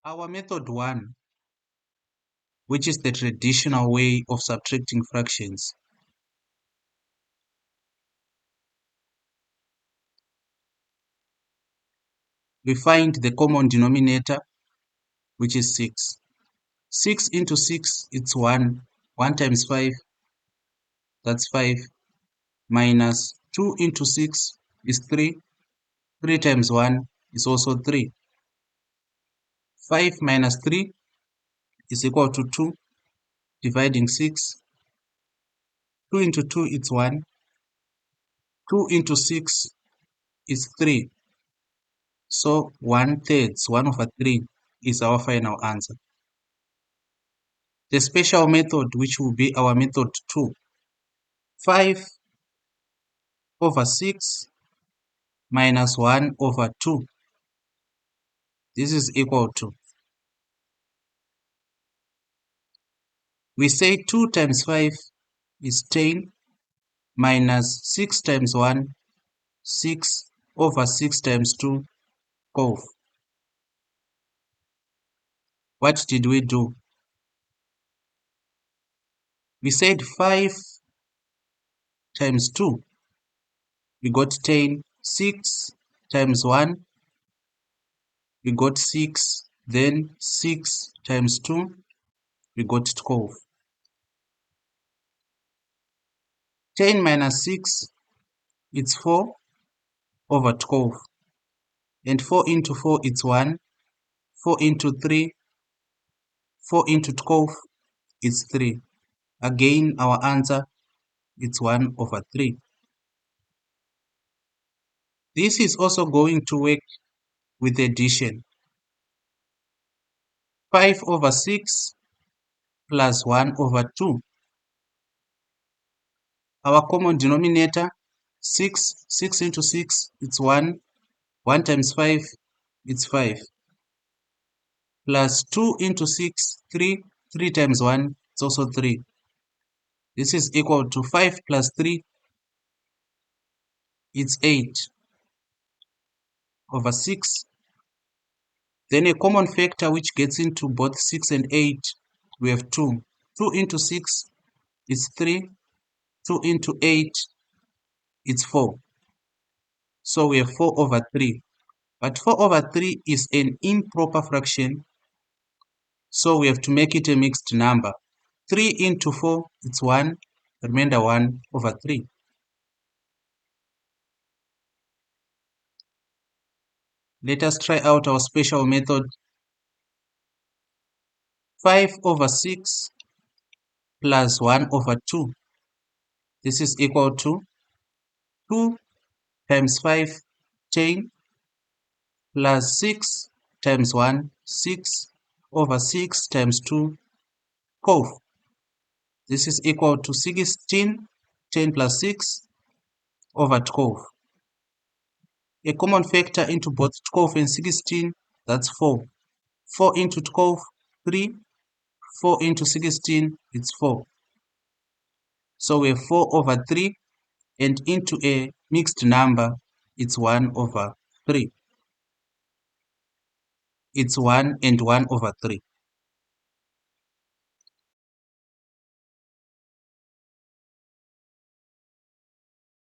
Our method 1, which is the traditional way of subtracting fractions. We find the common denominator, which is 6. 6 into 6, it's 1. 1 times 5, that's 5. Minus 2 into 6 is 3. 3 times 1 is also 3. 5 minus 3 is equal to 2. Dividing 6. 2 into 2 is 1. 2 into 6 is 3. So 1/3, 1 over 3 is our final answer. The special method, which will be our method 2, 5 over 6 minus 1 over 2. This is equal to, we say 2 times 5 is 10 minus 6 times 1, 6 over 6 times 2, 12. What did we do? We said 5 times 2, we got 10, 6 times 1, we got 6, then 6 times 2, we got 12. 10 minus 6, it's 4 over 12. And 4 into 4, it's 1. 4 into 3, 4 into 12, it's 3. Again, our answer, it's 1 over 3. This is also going to work with addition. 5 over 6 plus 1 over 2. Our common denominator, 6. 6 into 6, it's 1. 1 times 5, it's 5. Plus 2 into 6, 3. 3 times 1, it's also 3. This is equal to 5 plus 3, it's 8 over 6. Then a common factor which gets into both 6 and 8, we have 2. 2 into 6 is 3. 2 into 8, it's 4. So we have 4 over 3. But 4 over 3 is an improper fraction, so we have to make it a mixed number. 3 into 4, it's 1. Remainder 1 over 3. Let us try out our special method. 5 over 6 plus 1 over 2. This is equal to 2 times 5, 10, plus 6 times 1, 6 over 6 times 2, 12. This is equal to 16, 10 plus 6 over 12. A common factor into both 12 and 16, that's 4. 4 into 12, 3. 4 into 16, it's 4. So we have 4 over 3, and into a mixed number, it's 1 over 3. It's 1 and 1 over 3.